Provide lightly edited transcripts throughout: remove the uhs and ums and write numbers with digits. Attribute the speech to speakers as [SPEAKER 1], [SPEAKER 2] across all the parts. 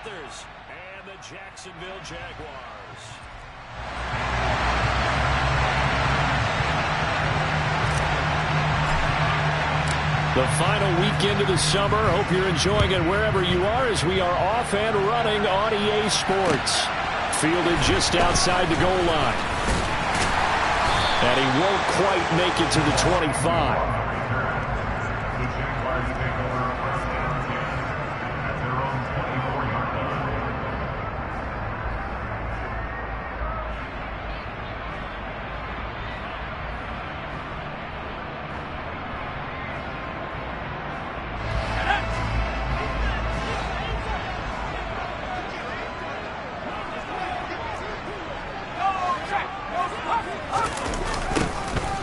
[SPEAKER 1] Panthers and the Jacksonville Jaguars. The final weekend of the summer. Hope you're enjoying it wherever you are as we are off and running on EA Sports. Fielded just outside the goal line. And he won't quite make it to the 25.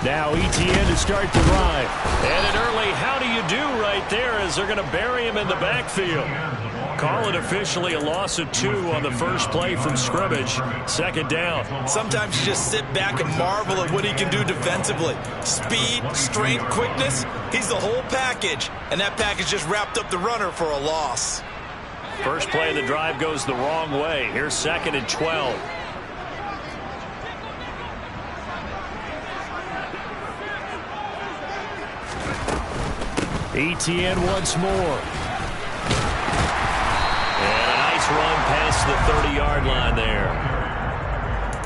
[SPEAKER 1] Now ETN to start the drive. And an early how do you do right there as they're going to bury him in the backfield. Call it officially a loss of 2 on the first play from scrimmage. Second down.
[SPEAKER 2] Sometimes you just sit back and marvel at what he can do defensively. Speed, strength, quickness. He's the whole package. And that package just wrapped up the runner for a loss.
[SPEAKER 1] First play of the drive goes the wrong way. Here's 2nd and 12. ETN once more. And a nice run past the 30-yard line there.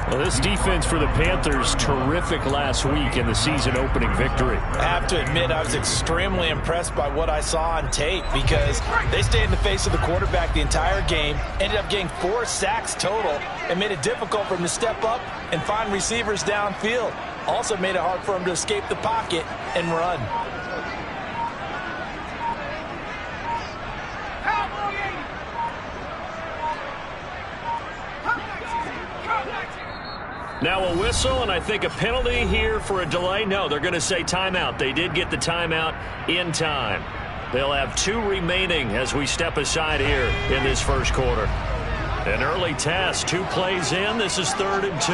[SPEAKER 1] Well, this defense for the Panthers, terrific last week in the season-opening victory.
[SPEAKER 2] I have to admit, I was extremely impressed by what I saw on tape because they stayed in the face of the quarterback the entire game, ended up getting 4 sacks total, and made it difficult for him to step up and find receivers downfield. Also made it hard for him to escape the pocket and run.
[SPEAKER 1] Now a whistle, and I think a penalty here for a delay. No, they're going to say timeout. They did get the timeout in time. They'll have 2 remaining as we step aside here in this first quarter. An early test, 2 plays in. This is 3rd and 2.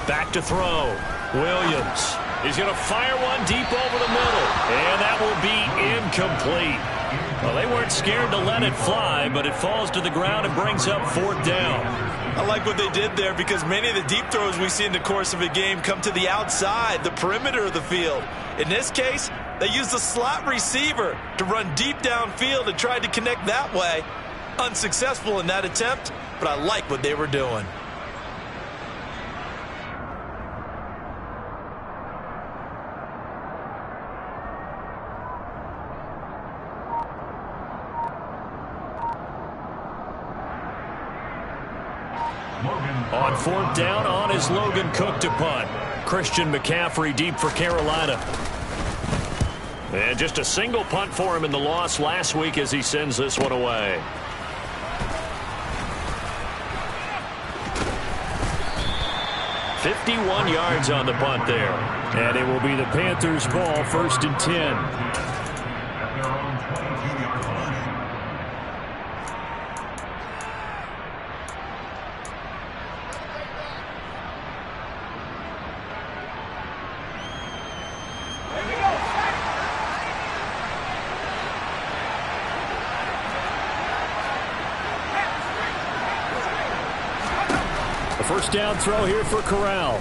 [SPEAKER 1] Back to throw. Williams. He's going to fire one deep over the middle, and that will be incomplete. Well, they weren't scared to let it fly, but it falls to the ground and brings up 4th down.
[SPEAKER 2] I like what they did there because many of the deep throws we see in the course of a game come to the outside, the perimeter of the field. In this case, they used the slot receiver to run deep downfield and tried to connect that way. Unsuccessful in that attempt, but I like what they were doing.
[SPEAKER 1] On 4th down, on is Logan Cook to punt. Christian McCaffrey deep for Carolina. And just a single punt for him in the loss last week as he sends this one away. "51 yards on the punt there. And it will be the Panthers' ball, 1st and 10. First down throw here for Corral.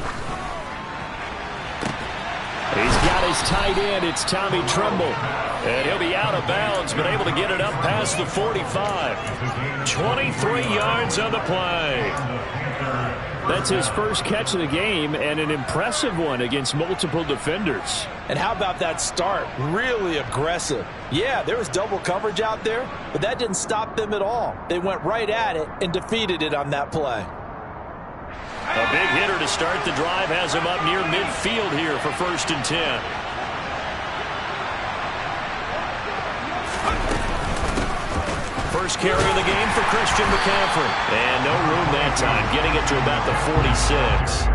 [SPEAKER 1] He's got his tight end. It's Tommy Tremble. And he'll be out of bounds, but able to get it up past the 45. 23 yards on the play. That's his first catch of the game, and an impressive one against multiple defenders.
[SPEAKER 2] And how about that start? Really aggressive. Yeah, there was double coverage out there, but that didn't stop them at all. They went right at it and defeated it on that play.
[SPEAKER 1] A big hitter to start the drive has him up near midfield here for 1st and 10. First carry of the game for Christian McCaffrey. And no room that time, getting it to about the 46.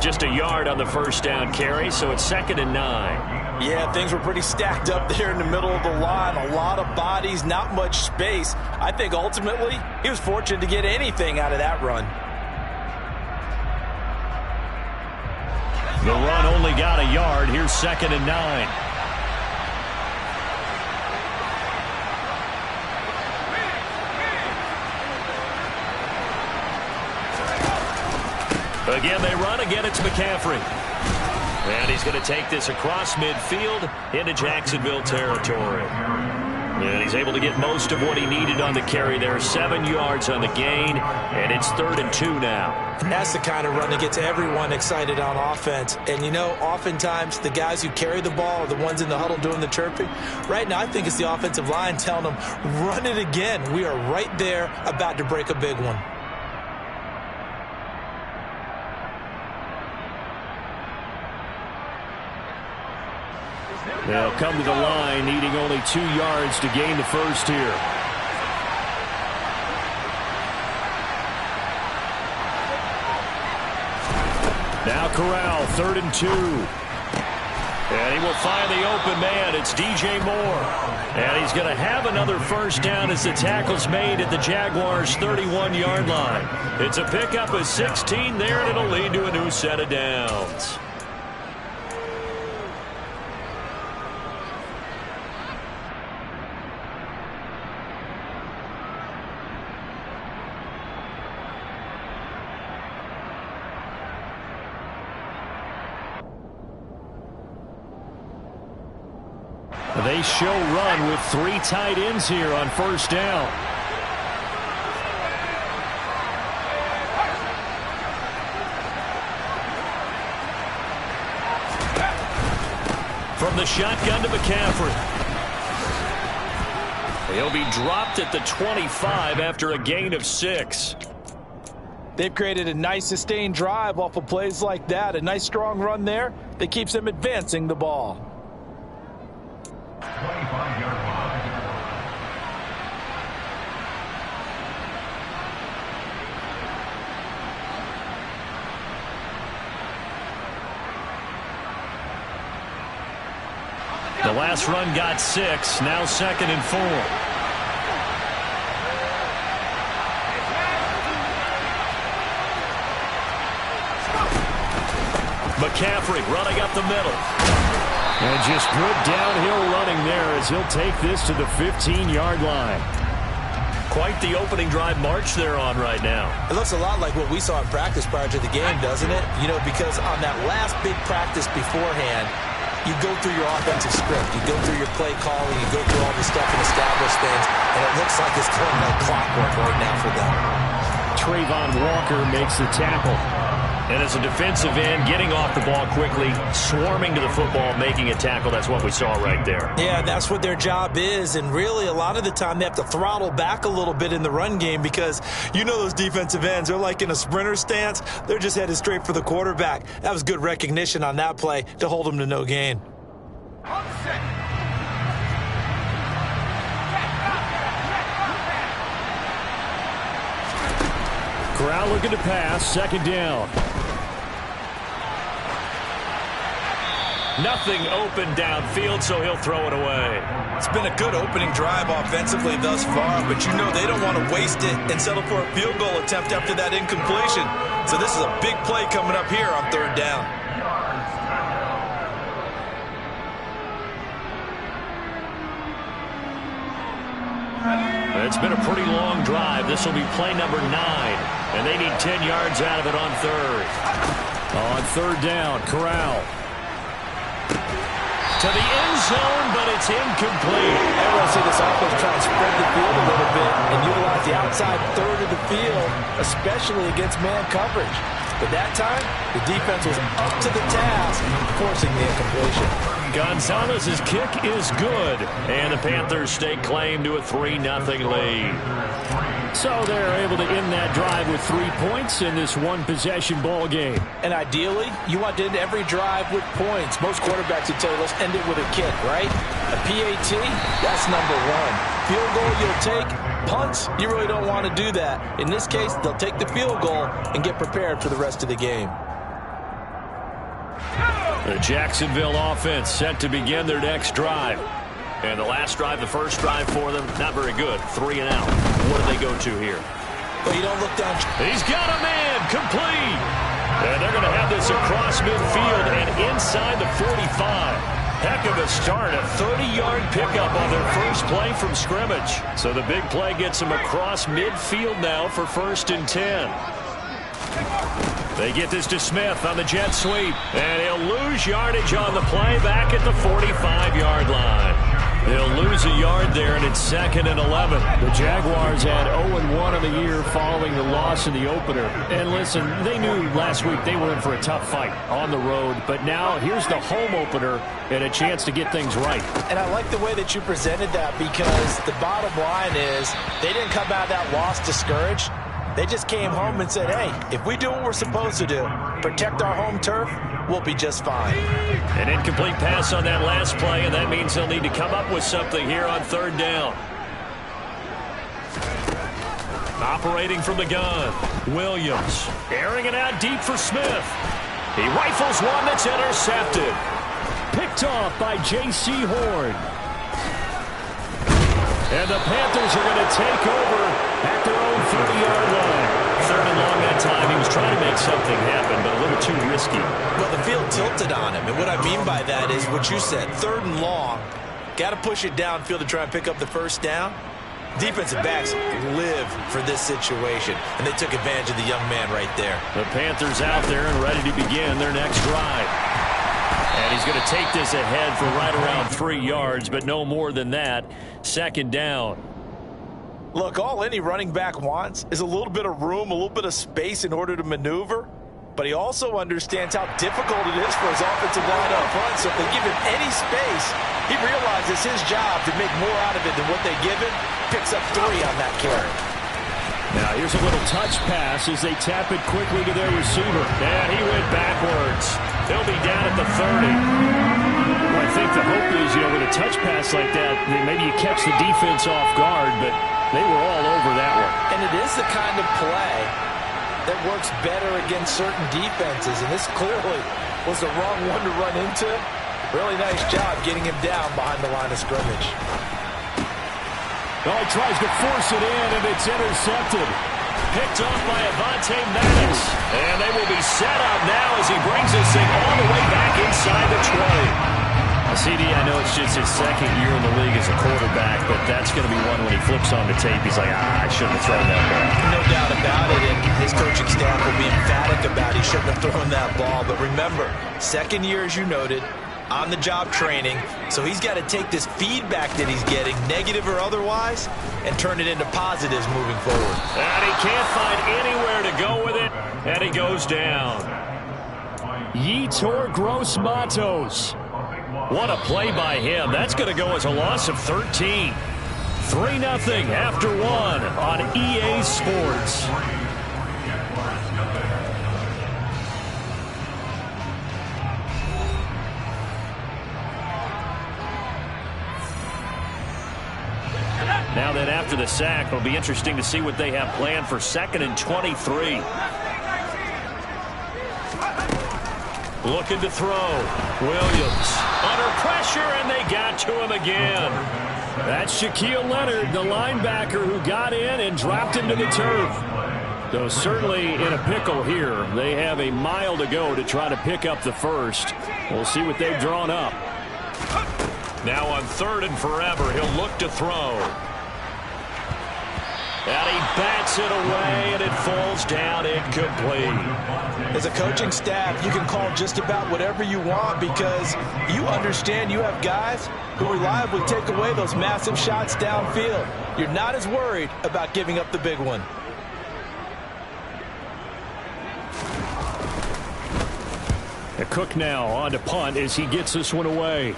[SPEAKER 1] Just a yard on the first down carry, so it's 2nd and 9.
[SPEAKER 2] Yeah, things were pretty stacked up there in the middle of the line. A lot of bodies, not much space. I think ultimately he was fortunate to get anything out of that run.
[SPEAKER 1] The run only got a yard. Here's 2nd and 9. Again, they run. Again, it's McCaffrey. And he's going to take this across midfield into Jacksonville territory. And he's able to get most of what he needed on the carry there. 7 yards on the gain, and it's 3rd and 2 now.
[SPEAKER 2] And that's the kind of run that gets everyone excited on offense. And, you know, oftentimes the guys who carry the ball are the ones in the huddle doing the chirping. Right now, I think it's the offensive line telling them, run it again. We are right there about to break a big one.
[SPEAKER 1] They'll come to the line, needing only 2 yards to gain the first here. Now Corral, 3rd and 2. And he will find the open man. It's DJ Moore. And he's going to have another first down as the tackle's made at the Jaguars' 31-yard line. It's a pickup of 16 there, and it'll lead to a new set of downs. They show run with 3 tight ends here on first down. From the shotgun to McCaffrey. He'll be dropped at the 25 after a gain of 6.
[SPEAKER 3] They've created a nice sustained drive off of plays like that. A nice strong run there that keeps them advancing the ball.
[SPEAKER 4] 25-yard line.
[SPEAKER 1] The last run got 6. Now 2nd and 4. McCaffrey running up the middle. And just good downhill running there as he'll take this to the 15-yard line. Quite the opening drive march they're on right now.
[SPEAKER 2] It looks a lot like what we saw in practice prior to the game, doesn't it? You know, because on that last big practice beforehand, you go through your offensive script. You go through your play calling. You go through all the stuff and establish things. And it looks like it's going like clockwork right now for them.
[SPEAKER 1] Trayvon Walker makes the tackle. And as a defensive end, getting off the ball quickly, swarming to the football, making a tackle. That's what we saw right there.
[SPEAKER 2] Yeah, that's what their job is. And really, a lot of the time, they have to throttle back a little bit in the run game because you know those defensive ends, they're like in a sprinter stance. They're just headed straight for the quarterback. That was good recognition on that play to hold them to no gain.
[SPEAKER 1] Corral looking to pass, 2nd down. Nothing open downfield, so he'll throw it away.
[SPEAKER 2] It's been a good opening drive offensively thus far, but you know they don't want to waste it and settle for a field goal attempt after that incompletion. So this is a big play coming up here on 3rd down.
[SPEAKER 1] It's been a pretty long drive. This will be play number 9, and they need 10 yards out of it on 3rd. On 3rd down, Corral. To the end zone, but it's incomplete.
[SPEAKER 3] Everyone see this offense try to spread the field a little bit and utilize the outside 3rd of the field, especially against man coverage. But that time, the defense was up to the task, forcing the incompletion.
[SPEAKER 1] Gonzalez's kick is good, and the Panthers stake claim to a 3-0 lead. So they're able to end that drive with 3 points in this one-possession ball game.
[SPEAKER 3] And ideally, you want to end every drive with points. Most quarterbacks would tell you, let's end it with a kick, right? A PAT, that's number 1. Field goal you'll take. Punts, you really don't want to do that. In this case, they'll take the field goal and get prepared for the rest of the game.
[SPEAKER 1] The Jacksonville offense set to begin their next drive. And the last drive, the first drive for them, not very good. 3 and out. What do they go to here?
[SPEAKER 2] Well, you don't look down.
[SPEAKER 1] He's got a man complete. And they're going to have this across midfield and inside the 45. Heck of a start, a 30-yard pickup on their first play from scrimmage. So the big play gets them across midfield now for 1st and 10. They get this to Smith on the jet sweep, and he'll lose yardage on the play back at the 45-yard line. They'll lose a yard there, and it's 2nd and 11.
[SPEAKER 4] The Jaguars had 0-1 on the year following the loss in the opener. And listen, they knew last week they were in for a tough fight on the road. But now here's the home opener and a chance to get things right.
[SPEAKER 3] And I like the way that you presented that, because the bottom line is they didn't come out of that loss discouraged. They just came home and said, hey, if we do what we're supposed to do, protect our home turf, we'll be just fine.
[SPEAKER 1] An incomplete pass on that last play, and that means they'll need to come up with something here on 3rd down. Operating from the gun, Williams. Airing it out deep for Smith. He rifles one that's intercepted.
[SPEAKER 4] Picked off by J.C. Horn.
[SPEAKER 1] And the Panthers are going to take over at their own 30-yard line. 3rd and long that time. He was trying to make something happen, but a little too risky.
[SPEAKER 2] Well, the field tilted on him, and what I mean by that is what you said, 3rd and long. Got to push it downfield to try and pick up the 1st down. Defensive backs live for this situation, and they took advantage of the young man right there.
[SPEAKER 1] The Panthers out there and ready to begin their next drive. And he's going to take this ahead for right around 3 yards, but no more than that. 2nd down.
[SPEAKER 3] Look, all any running back wants is a little bit of room, a little bit of space in order to maneuver. But he also understands how difficult it is for his offensive line up front. So if they give him any space, he realizes his job to make more out of it than what they give him. Picks up 3 on that carry.
[SPEAKER 4] Now here's a little touch pass as they tap it quickly to their receiver.
[SPEAKER 1] And he went backwards. He'll be down at the 30.
[SPEAKER 4] Well, I think the hope is, with a touch pass like that, maybe you catch the defense off guard, but they were all over that one.
[SPEAKER 3] And it is the kind of play that works better against certain defenses, and this clearly was the wrong one to run into. Really nice job getting him down behind the line of scrimmage.
[SPEAKER 4] Oh, he tries to force it in, and it's intercepted.
[SPEAKER 1] Picked off by Avonte Maddox. And they will be set up now as he brings this thing all the way back inside the 20. CD, I know it's just his 2nd year in the league as a quarterback, but that's going to be one when he flips on the tape. He's like, I shouldn't have thrown that ball.
[SPEAKER 3] No doubt about it, and his coaching staff will be emphatic about he shouldn't have thrown that ball. But remember, 2nd year, as you noted, on-the-job training, so he's got to take this feedback that he's getting, negative or otherwise, and turn it into positives moving forward.
[SPEAKER 1] And he can't find anywhere to go with it, and he goes down.
[SPEAKER 4] Yetur Gross-Matos.
[SPEAKER 1] What a play by him. That's going to go as a loss of 13. 3-0 after 1 on EA Sports. Now then, after the sack, it'll be interesting to see what they have planned for 2nd and 23. Looking to throw. Williams under pressure, and they got to him again.
[SPEAKER 4] That's Shaquille Leonard, the linebacker who got in and dropped him to the turf. Though certainly in a pickle here. They have a mile to go to try to pick up the 1st. We'll see what they've drawn up.
[SPEAKER 1] Now on 3rd and forever, he'll look to throw. And he bats it away, and it falls down incomplete.
[SPEAKER 3] As a coaching staff, you can call just about whatever you want because you understand you have guys who reliably take away those massive shots downfield. You're not as worried about giving up the big one.
[SPEAKER 4] Cook now on to punt as he gets this one away.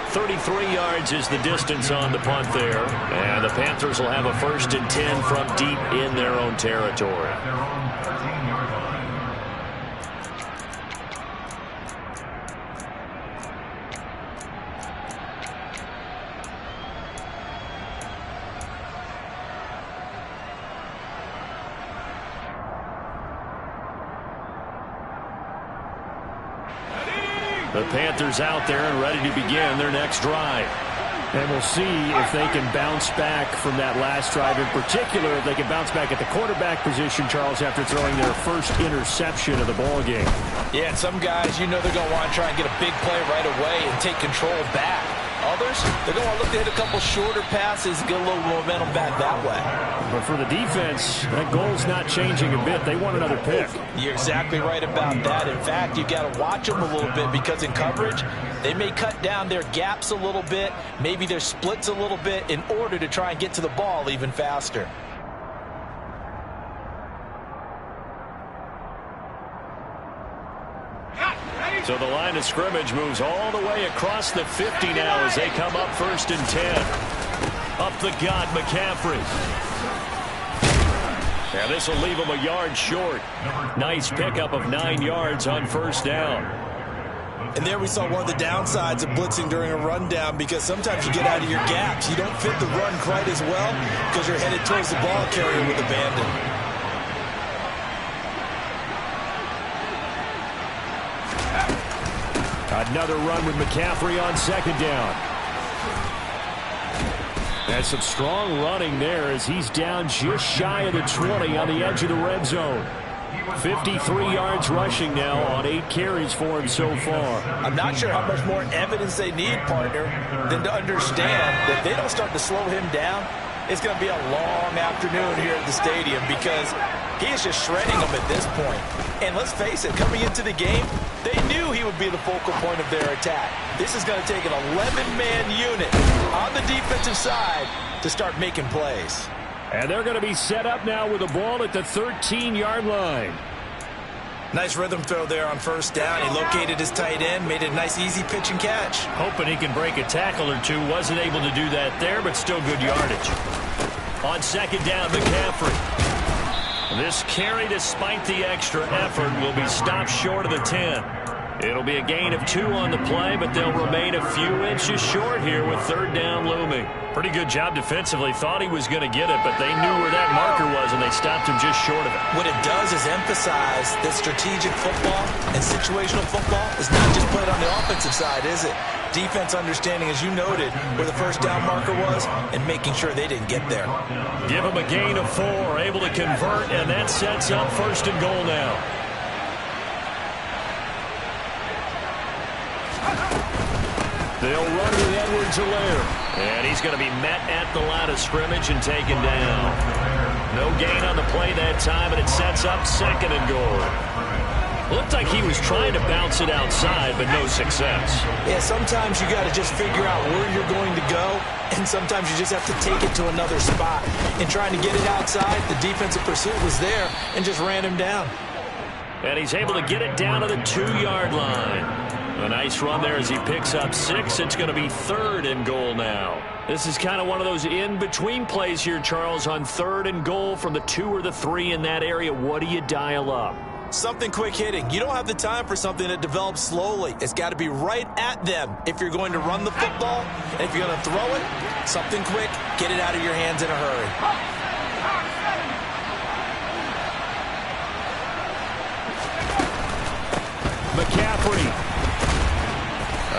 [SPEAKER 1] 33 yards is the distance on the punt there. And the Panthers will have a 1st and 10 from deep in their own territory. The Panthers out there and ready to begin their next drive.
[SPEAKER 4] And we'll see if they can bounce back from that last drive. In particular, if they can bounce back at the quarterback position, Charles, after throwing their first interception of the ball game.
[SPEAKER 3] Yeah, and some guys, you know they're going to want to try and get a big play right away and take control back. Others, they're going to look to hit a couple shorter passes and get a little momentum back that way.
[SPEAKER 4] But for the defense, that goal's not changing a bit. They want another pick.
[SPEAKER 3] You're exactly right about that. In fact, you got to watch them a little bit because in coverage, they may cut down their gaps a little bit, maybe their splits a little bit in order to try and get to the ball even faster.
[SPEAKER 1] So the line of scrimmage moves all the way across the 50 now as they come up 1st and 10. Up the gut, McCaffrey. Now this will leave him a yard short. Nice pickup of 9 yards on 1st down.
[SPEAKER 2] And there we saw one of the downsides of blitzing during a rundown, because sometimes you get out of your gaps. You don't fit the run quite as well because you're headed towards the ball carrier with abandon.
[SPEAKER 1] Another run with McCaffrey on 2nd down. That's some strong running there as he's down just shy of the 20 on the edge of the red zone. 53 yards rushing now on 8 carries for him so far.
[SPEAKER 3] I'm not sure how much more evidence they need, partner, than to understand that they don't start to slow him down. It's going to be a long afternoon here at the stadium because he is just shredding them at this point. And let's face it, coming into the game, they knew he would be the focal point of their attack. This is going to take an 11-man unit on the defensive side to start making plays.
[SPEAKER 1] And they're going to be set up now with the ball at the 13-yard line.
[SPEAKER 2] Nice rhythm throw there on 1st down. He located his tight end, made it a nice easy pitch and catch.
[SPEAKER 1] Hoping he can break a tackle or two. Wasn't able to do that there, but still good yardage. On 2nd down, McCaffrey. This carry, despite the extra effort, will be stopped short of the 10. It'll be a gain of 2 on the play, but they'll remain a few inches short here with 3rd down looming. Pretty good job defensively. Thought he was going to get it, but they knew where that marker was, and they stopped him just short of it.
[SPEAKER 2] What it does is emphasize that strategic football and situational football is not just played on the offensive side, is it? Defense understanding, as you noted, where the 1st down marker was and making sure they didn't get there.
[SPEAKER 1] Give him a gain of 4, able to convert, and that sets up 1st and goal now. They'll run with Edwards-Helaire. And he's going to be met at the line of scrimmage and taken down. No gain on the play that time, and it sets up 2nd and goal. Looked like he was trying to bounce it outside, but no success.
[SPEAKER 2] Yeah, sometimes you got to just figure out where you're going to go, and sometimes you just have to take it to another spot. In trying to get it outside, the defensive pursuit was there and just ran him down.
[SPEAKER 1] And he's able to get it down to the 2-yard line. A nice run there as he picks up 6. It's going to be 3rd and goal now. This is kind of one of those in-between plays here, Charles, on 3rd and goal from the 2 or the 3 in that area. What do you dial up?
[SPEAKER 2] Something quick hitting. You don't have the time for something that develops slowly. It's got to be right at them if you're going to run the football. And if you're going to throw it, something quick, get it out of your hands in a hurry.
[SPEAKER 1] McCaffrey.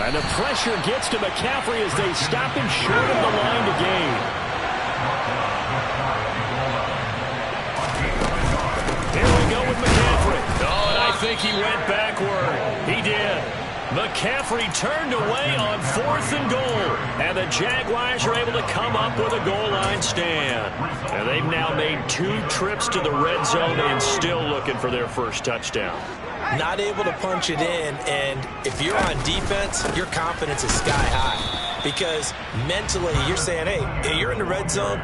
[SPEAKER 1] And the pressure gets to McCaffrey as they stop him short of the line to gain. Here we go with McCaffrey. Oh, and I think he went backward. He did. McCaffrey turned away on 4th and goal. And the Jaguars are able to come up with a goal line stand. And they've now made 2 trips to the red zone and still looking for their first touchdown.
[SPEAKER 2] Not able to punch it in, and if you're on defense, your confidence is sky high. Because mentally, you're saying, hey, you're in the red zone.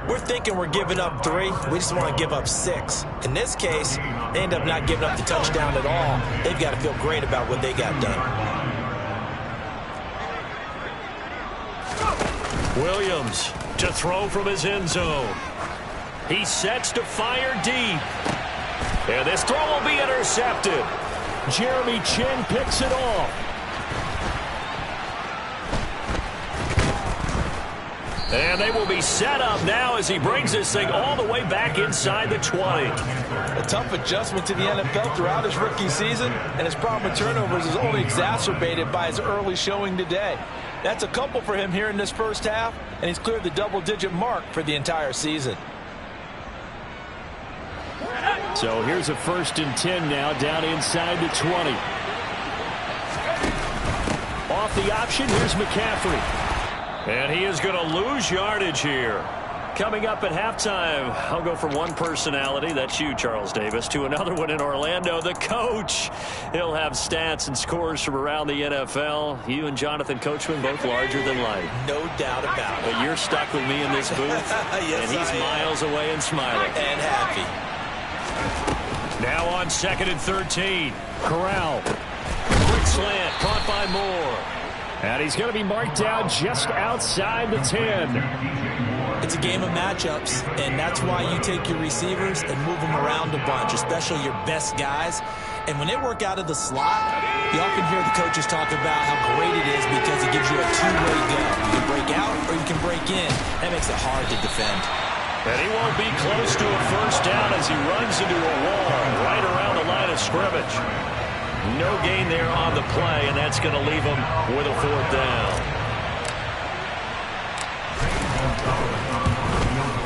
[SPEAKER 2] We're thinking we're giving up 3. We just want to give up 6. In this case, they end up not giving up the touchdown at all. They've got to feel great about what they got done.
[SPEAKER 1] Williams to throw from his end zone. He sets to fire deep. And this throw will be intercepted. Jeremy Chinn picks it off. And they will be set up now as he brings this thing all the way back inside the 20.
[SPEAKER 3] A tough adjustment to the NFL throughout his rookie season, and his problem with turnovers is only exacerbated by his early showing today. That's a couple for him here in this first half, and he's cleared the double-digit mark for the entire season.
[SPEAKER 4] So here's a 1st and 10 now, down inside the 20. Off the option, here's McCaffrey.
[SPEAKER 1] And he is going to lose yardage here. Coming up at halftime, I'll go from one personality, that's you, Charles Davis, to another one in Orlando, the coach. He'll have stats and scores from around the NFL. You and Jonathan Coachman both larger than life.
[SPEAKER 3] No doubt about it.
[SPEAKER 1] But you're stuck with me in this booth,
[SPEAKER 3] yes,
[SPEAKER 1] and he's miles away and smiling.
[SPEAKER 3] And happy.
[SPEAKER 1] Now on 2nd and 13. Corral. Quick slant, caught by Moore.
[SPEAKER 4] And he's going to be marked down just outside the 10.
[SPEAKER 3] It's a game of matchups, and that's why you take your receivers and move them around a bunch, especially your best guys. And when they work out of the slot, you often hear the coaches talk about how great it is because it gives you a two-way go. You can break out or you can break in. That makes it hard to defend.
[SPEAKER 1] And he won't be close to a first down as he runs into a wall right around the line of scrimmage. No gain there on the play, and that's going to leave him with a 4th down.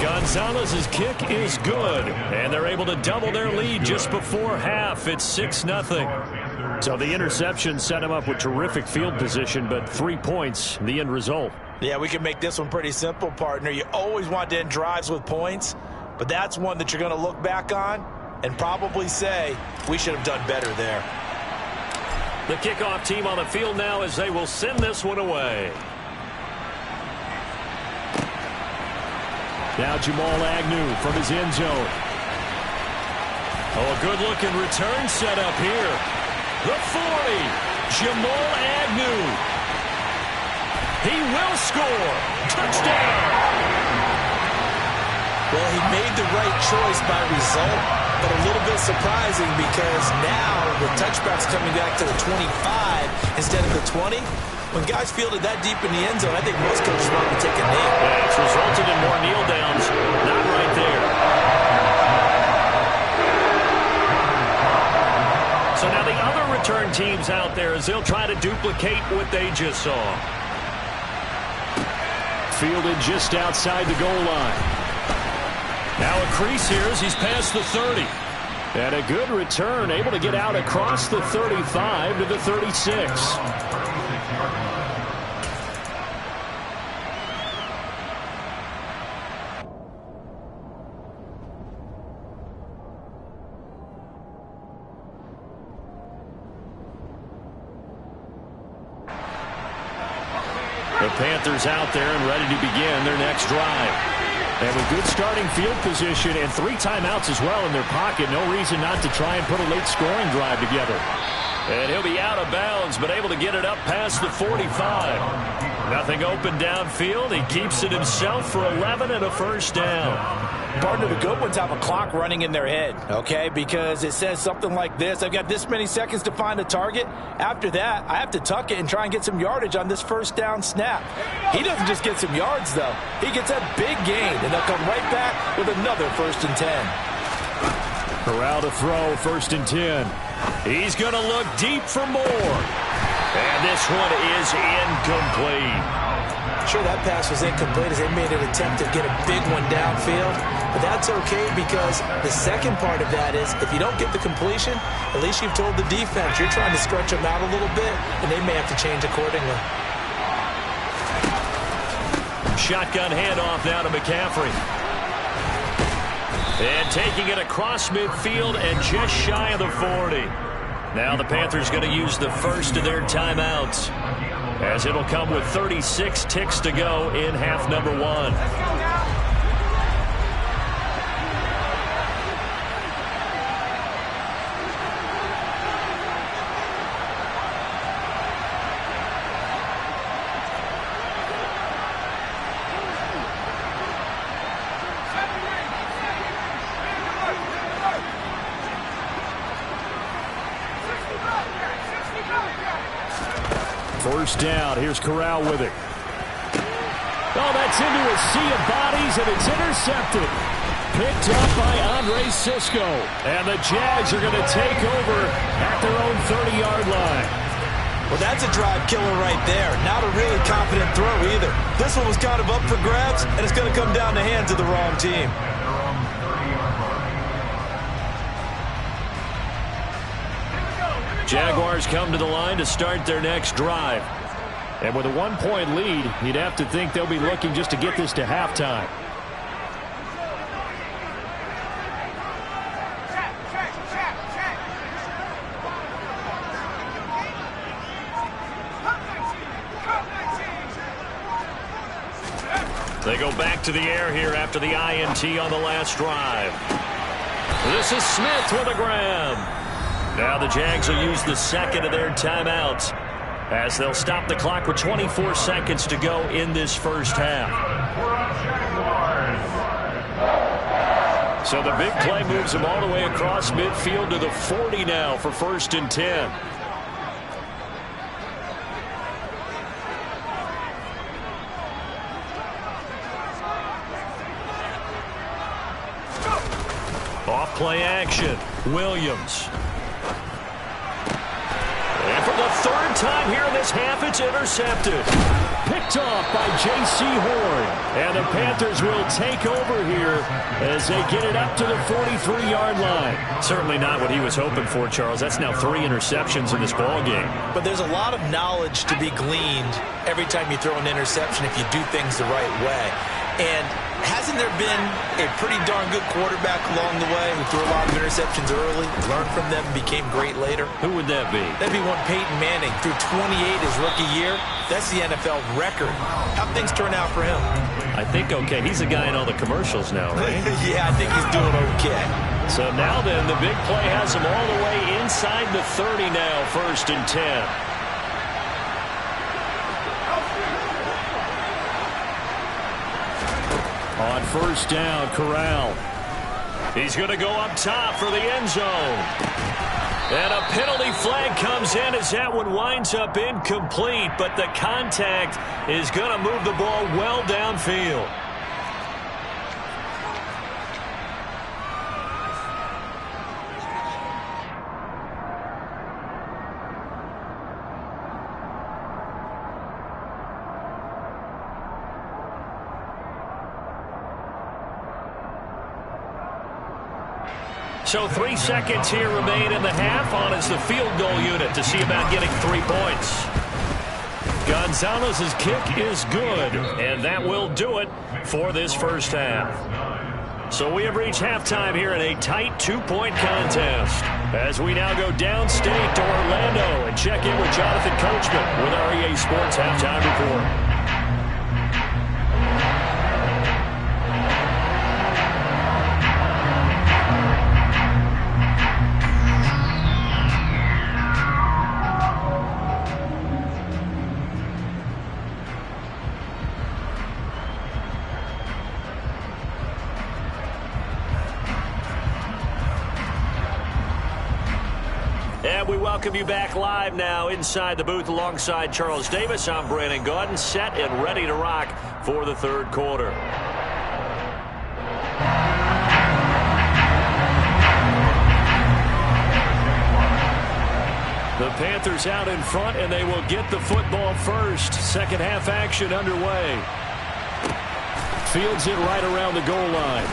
[SPEAKER 1] Gonzalez's kick is good, and they're able to double their lead just before half. It's 6-0.
[SPEAKER 4] So the interception set him up with terrific field position, but 3 points, the end result.
[SPEAKER 3] Yeah, we can make this one pretty simple, partner. You always want to end drives with points, but that's one that you're going to look back on and probably say, we should have done better there.
[SPEAKER 1] The kickoff team on the field now as they will send this one away.
[SPEAKER 4] Now Jamal Agnew from his end zone.
[SPEAKER 1] Oh, a good-looking return set up here. The 40, Jamal Agnew. He will score. Touchdown.
[SPEAKER 3] Well, he made the right choice by result, but a little bit surprising because now the touchback's coming back to the 25 instead of the 20. When guys fielded that deep in the end zone, I think most coaches want to take a knee.
[SPEAKER 1] Yeah, it's resulted in more kneel downs. Not right there. So now the other return teams out there as they'll try to duplicate what they just saw.
[SPEAKER 4] Fielded just outside the goal line.
[SPEAKER 1] Now a crease here as he's past the 30.
[SPEAKER 4] And a good return, able to get out across the 35 to the 36.
[SPEAKER 1] The Panthers out there and ready to begin their next drive.
[SPEAKER 4] And with good starting field position and 3 timeouts as well in their pocket, no reason not to try and put a late scoring drive together.
[SPEAKER 1] And he'll be out of bounds, but able to get it up past the 45. Nothing open downfield. He keeps it himself for 11 and a first down.
[SPEAKER 3] Partner, the good ones have a clock running in their head, okay? Because it says something like this. I've got this many seconds to find a target. After that, I have to tuck it and try and get some yardage on this first down snap. He doesn't just get some yards, though. He gets a big gain, and they'll come right back with another 1st and 10.
[SPEAKER 4] Corral to throw, 1st and 10.
[SPEAKER 1] He's going to look deep for more. And this one is incomplete.
[SPEAKER 3] Sure, that pass was incomplete as they made an attempt to get a big one downfield. But that's okay because the second part of that is if you don't get the completion, at least you've told the defense you're trying to stretch them out a little bit, and they may have to change accordingly.
[SPEAKER 1] Shotgun handoff now to McCaffrey. And taking it across midfield and just shy of the 40. Now the Panthers going to use the first of their timeouts, as it'll come with 36 ticks to go in half number 1.
[SPEAKER 4] First down. Here's Corral with it. Oh, that's into a sea of bodies, and it's intercepted. Picked up by Andre Cisco. And the Jags are going to take over at their own 30-yard line.
[SPEAKER 2] Well, that's a drive killer right there. Not a really confident throw either. This one was kind of up for grabs, and it's going to come down the hands of the wrong team.
[SPEAKER 1] Jaguars come to the line to start their next drive. And with a 1-point lead, you'd have to think they'll be looking just to get this to halftime. They go back to the air here after the INT on the last drive. This is Smith with a grab. Now the Jags will use the second of their timeouts as they'll stop the clock with 24 seconds to go in this first half. So the big play moves them all the way across midfield to the 40 now for 1st and 10. Off play action. Williams. And for the 3rd time here in this half, it's intercepted. Picked off by J.C. Horn. And the Panthers will take over here as they get it up to the 43-yard line. Certainly not what he was hoping for, Charles. That's now 3 interceptions in this ballgame.
[SPEAKER 2] But there's a lot of knowledge to be gleaned every time you throw an interception if you do things the right way. And hasn't there been a pretty darn good quarterback along the way who threw a lot of interceptions early, learned from them, and became great later?
[SPEAKER 1] Who would that be?
[SPEAKER 2] That'd be one Peyton Manning. Threw 28 his rookie year. That's the NFL record. How'd things turn out for him?
[SPEAKER 1] I think okay. He's a guy in all the commercials now, right?
[SPEAKER 2] Yeah, I think he's doing okay.
[SPEAKER 1] So now then, the big play has him all the way inside the 30 now, 1st and 10. On 1st down, Corral. He's going to go up top for the end zone. And a penalty flag comes in as that one winds up incomplete, but the contact is going to move the ball well downfield. So 3 seconds here remain in the half. On is the field goal unit to see about getting 3 points. Gonzalez's kick is good, and that will do it for this first half. So we have reached halftime here in a tight 2-point contest as we now go downstate to Orlando and check in with Jonathan Coachman with our EA Sports Halftime Report. We welcome you back live now inside the booth alongside Charles Davis. I'm Brandon Gaudin, set and ready to rock for the 3rd quarter. The Panthers out in front, and they will get the football first. Second half action underway. Fields it right around the goal line.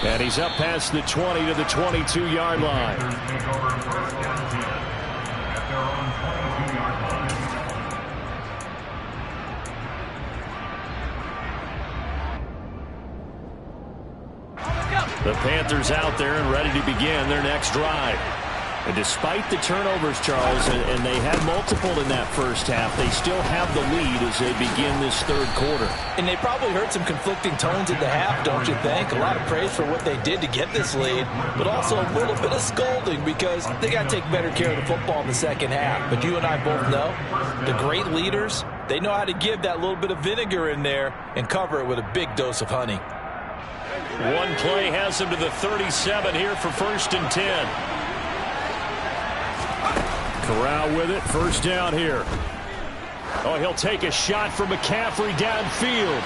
[SPEAKER 1] And he's up past the 20 to the 22-yard line. The Panthers out there and ready to begin their next drive. And despite the turnovers, Charles, and they had multiple in that first half, they still have the lead as they begin this 3rd quarter.
[SPEAKER 3] And they probably heard some conflicting tones at the half, don't you think? A lot of praise for what they did to get this lead, but also a little bit of scolding because they got to take better care of the football in the second half. But you and I both know the great leaders, they know how to give that little bit of vinegar in there and cover it with a big dose of honey.
[SPEAKER 1] One play has them to the 37 here for 1st and 10. Corral with it, 1st down here. Oh, he'll take a shot from McCaffrey downfield.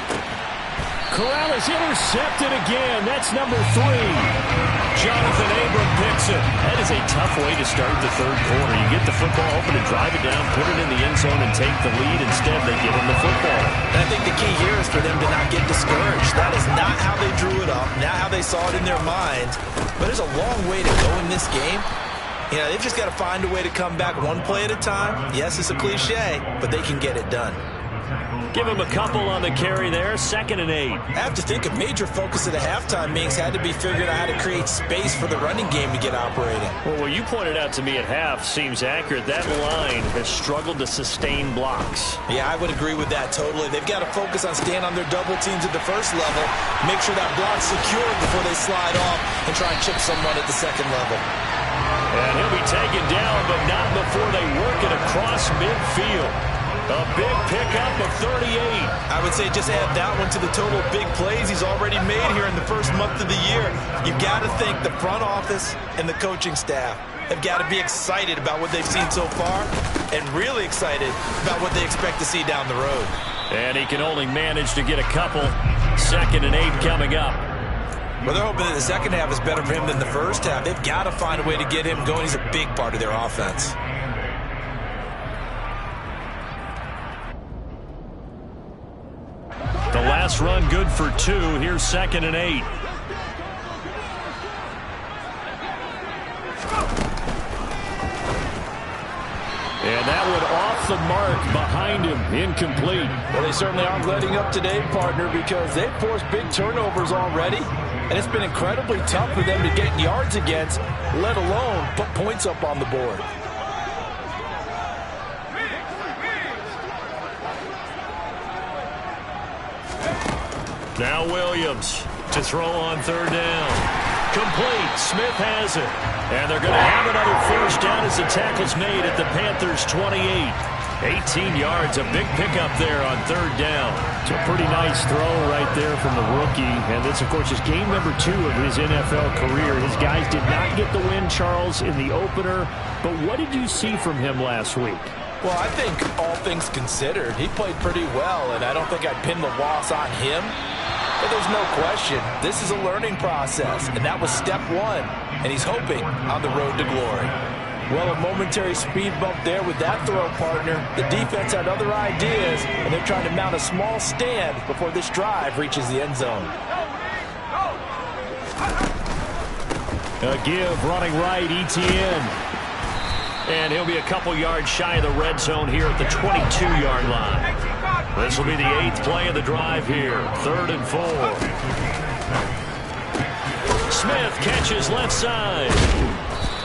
[SPEAKER 1] Corral is intercepted again. That's number 3. Jonathan Abram picks it. That is a tough way to start the third quarter. You get the football, hoping to drive it down, put it in the end zone, and take the lead. Instead, they give them the football.
[SPEAKER 2] And I think the key here is for them to not get discouraged. That is not how they drew it up, not how they saw it in their minds. But there's a long way to go in this game. You know, they've just got to find a way to come back one play at a time. Yes, it's a cliche, but they can get it done.
[SPEAKER 1] Give him a couple on the carry there, 2nd and 8.
[SPEAKER 2] I have to think a major focus at a halftime meetings had to be figuring out how to create space for the running game to get operating.
[SPEAKER 1] Well, what you pointed out to me at half seems accurate. That line has struggled to sustain blocks.
[SPEAKER 2] Yeah, I would agree with that totally. They've got to focus on staying on their double teams at the first level, make sure that block's secured before they slide off and try and chip someone at the second level.
[SPEAKER 1] And he'll be taken down, but not before they work it across midfield. A big pickup of 38.
[SPEAKER 2] I would say just add that one to the total big plays he's already made here in the first month of the year. You've got to think the front office and the coaching staff have got to be excited about what they've seen so far and really excited about what they expect to see down the road.
[SPEAKER 1] And he can only manage to get a couple. 2nd and 8 coming up.
[SPEAKER 2] Well, they're hoping that the second half is better for him than the first half. They've got to find a way to get him going. He's a big part of their offense.
[SPEAKER 1] The last run good for 2. Here's 2nd and 8. And that one off the mark behind him. Incomplete.
[SPEAKER 3] Well, they certainly aren't letting up today, partner, because they've forced big turnovers already. And it's been incredibly tough for them to get yards against, let alone put points up on the board.
[SPEAKER 1] Now Williams to throw on 3rd down. Complete. Smith has it. And they're going to have another first down as the tackle's made at the Panthers' 28. 18 yards, a big pickup there on 3rd down.
[SPEAKER 4] It's a pretty nice throw right there from the rookie. And this, of course, is game number 2 of his NFL career. His guys did not get the win, Charles, in the opener. But what did you see from him last week?
[SPEAKER 3] Well, I think all things considered, he played pretty well, and I don't think I'd pin the loss on him. But there's no question, this is a learning process, and that was step 1, and he's hoping on the road to glory. Well, a momentary speed bump there with that throw, partner. The defense had other ideas, and they're trying to mount a small stand before this drive reaches the end zone.
[SPEAKER 4] A give running right, Etienne.
[SPEAKER 1] And he'll be a couple yards shy of the red zone here at the 22-yard line. This will be the 8th play of the drive here. 3rd and 4. Smith catches left side.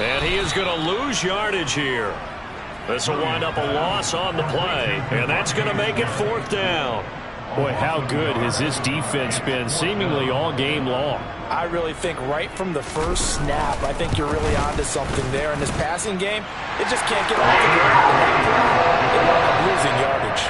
[SPEAKER 1] And he is going to lose yardage here. This will wind up a loss on the play. And that's going to make it 4th down.
[SPEAKER 4] Boy, how good has this defense been seemingly all game long?
[SPEAKER 3] I really think right from the first snap, I think you're really onto something there. In this passing game, it just can't get off the ground. They wind up losing yardage.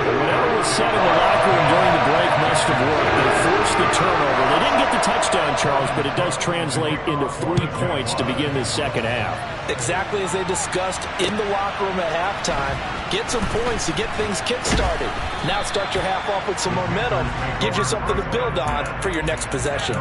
[SPEAKER 4] Whatever was said in the locker room during the break must have worked. They forced the turnover. They didn't get the touchdown, Charles, but it does translate into 3 points to begin this second half.
[SPEAKER 3] Exactly as they discussed in the locker room at halftime. Get some points to get things kick-started. Now start your half off with some momentum. Gives you something to build on for your next possession.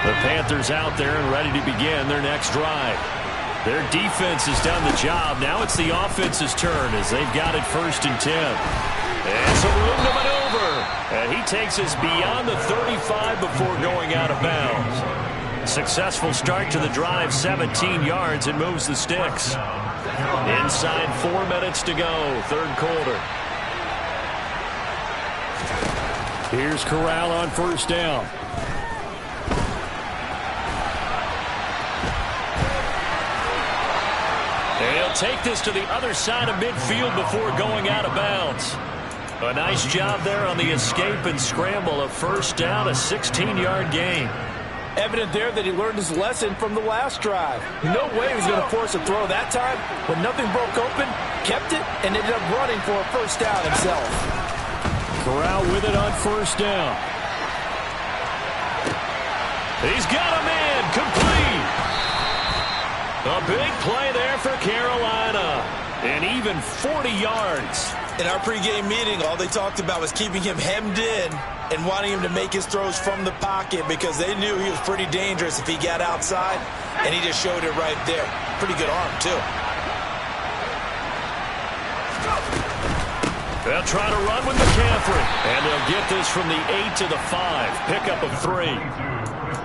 [SPEAKER 1] The Panthers out there and ready to begin their next drive. Their defense has done the job. Now it's the offense's turn as they've got it 1st and 10. And some room to maneuver. And he takes us beyond the 35 before going out of bounds. Successful start to the drive, 17 yards, and moves the sticks. Inside 4 minutes to go, 3rd quarter.
[SPEAKER 4] Here's Corral on 1st down.
[SPEAKER 1] They'll take this to the other side of midfield before going out of bounds. A nice job there on the escape and scramble. A 1st down, a 16-yard gain.
[SPEAKER 3] Evident there that he learned his lesson from the last drive. No way he was going to force a throw that time. When nothing broke open, kept it, and ended up running for a first down himself.
[SPEAKER 4] Corral with it on first down. He's got a man complete. A big play there for Carolina. And even 40 yards.
[SPEAKER 2] In our pregame meeting, all they talked about was keeping him hemmed in and wanting him to make his throws from the pocket because they knew he was pretty dangerous if he got outside, and he just showed it right there. Pretty good arm, too.
[SPEAKER 1] They'll try to run with McCaffrey, and they'll get this from the 8 to the 5. Pickup of 3.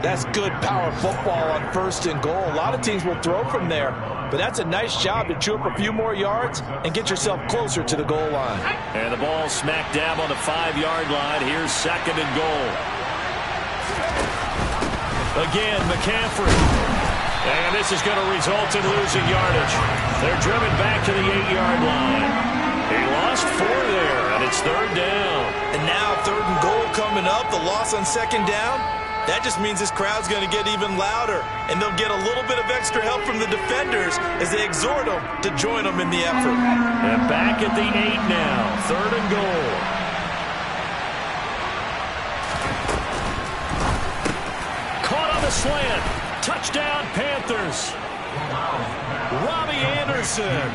[SPEAKER 3] That's good power football on first and goal. A lot of teams will throw from there, but that's a nice job to chew up a few more yards and get yourself closer to the goal line.
[SPEAKER 1] And the ball smack dab on the 5-yard line. Here's second and goal. Again, McCaffrey. And this is going to result in losing yardage. They're driven back to the 8-yard line. He lost 4 there, and it's third down.
[SPEAKER 2] And now third and goal coming up. The loss on second down. That just means this crowd's going to get even louder, and they'll get a little bit of extra help from the defenders as they exhort them to join them in the effort.
[SPEAKER 1] And back at the 8 now, third and goal. Caught on the slant. Touchdown, Panthers. Robbie Anderson,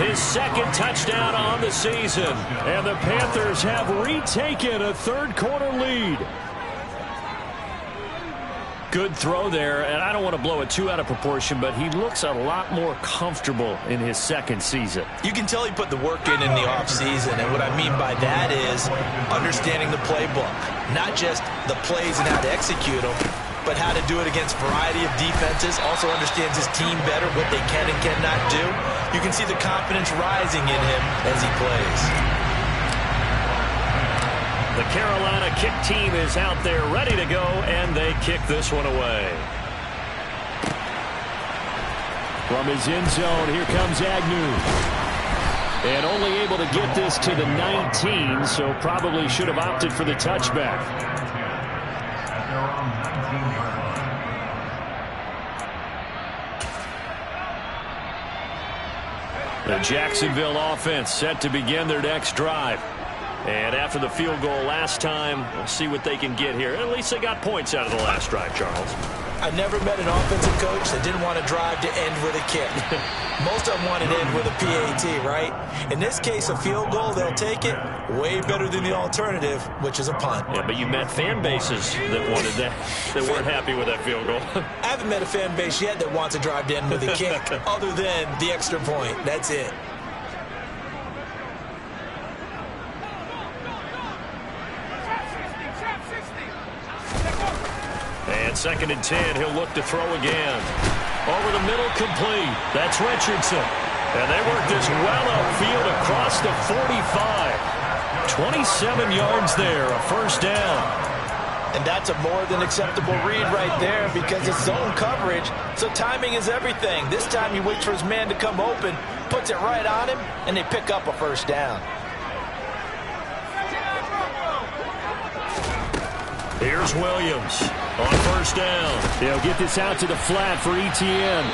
[SPEAKER 1] his second touchdown on the season. And the Panthers have retaken a third-quarter lead. Good throw there, and I don't want to blow it too out of proportion, but he looks a lot more comfortable in his second season.
[SPEAKER 2] You can tell he put the work in the offseason, and what I mean by that is understanding the playbook. Not just the plays and how to execute them, but how to do it against a variety of defenses. Also understands his team better, what they can and cannot do. You can see the confidence rising in him as he plays.
[SPEAKER 1] The Carolina kick team is out there ready to go, and they kick this one away. From his end zone, here comes Agnew. And only able to get this to the 19, so probably should have opted for the touchback. The Jacksonville offense set to begin their next drive. And after the field goal last time, we'll see what they can get here. At least they got points out of the last drive, Charles.
[SPEAKER 2] I never met an offensive coach that didn't want to drive to end with a kick. Most of them wanted to end with a PAT, right? In this case, a field goal, they'll take it. Way better than the alternative, which is a punt.
[SPEAKER 1] Yeah, but you met fan bases that wanted that, that weren't happy with that field goal.
[SPEAKER 2] I haven't met a fan base yet that wants to drive to end with a kick other than the extra point. That's it.
[SPEAKER 1] And second and 10, he'll look to throw again. Over the middle, complete. That's Richardson. And they work this well upfield across the 45. 27 yards there, a first down.
[SPEAKER 3] And that's a more than acceptable read right there because it's zone coverage, so timing is everything. This time he waits for his man to come open, puts it right on him, and they pick up a first down.
[SPEAKER 1] Here's Williams on first down.
[SPEAKER 4] They'll get this out to the flat for Etienne.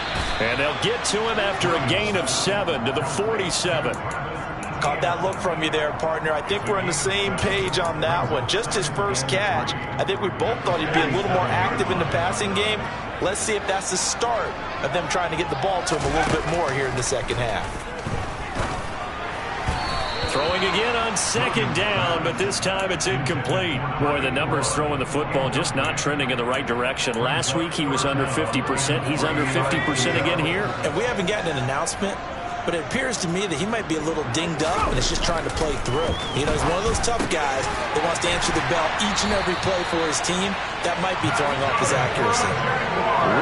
[SPEAKER 1] And they'll get to him after a gain of 7 to the 47.
[SPEAKER 3] Caught that look from you there, partner. I think we're on the same page on that one. Just his first catch. I think we both thought he'd be a little more active in the passing game. Let's see if that's the start of them trying to get the ball to him a little bit more here in the second half.
[SPEAKER 1] Throwing again on second down, but this time it's incomplete. Boy, the numbers throwing the football just not trending in the right direction. Last week he was under 50%. He's under 50% again here.
[SPEAKER 2] And we haven't gotten an announcement, but it appears to me that he might be a little dinged up and is just trying to play through. You know, he's one of those tough guys that wants to answer the bell each and every play for his team. That might be throwing off his accuracy.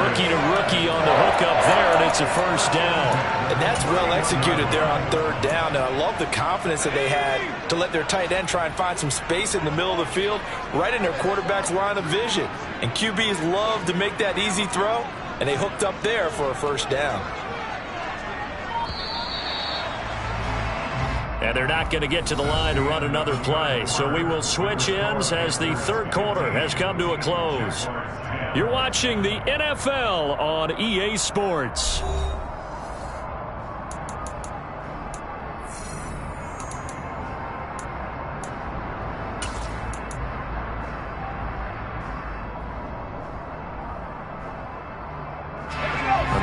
[SPEAKER 1] Rookie to rookie on the hook up there, and it's a first down.
[SPEAKER 3] And that's well executed there on third down. And I love the confidence that they had to let their tight end try and find some space in the middle of the field, right in their quarterback's line of vision. And QBs love to make that easy throw, and they hooked up there for a first down.
[SPEAKER 1] And they're not going to get to the line to run another play. So we will switch ends as the third quarter has come to a close. You're watching the NFL on EA Sports.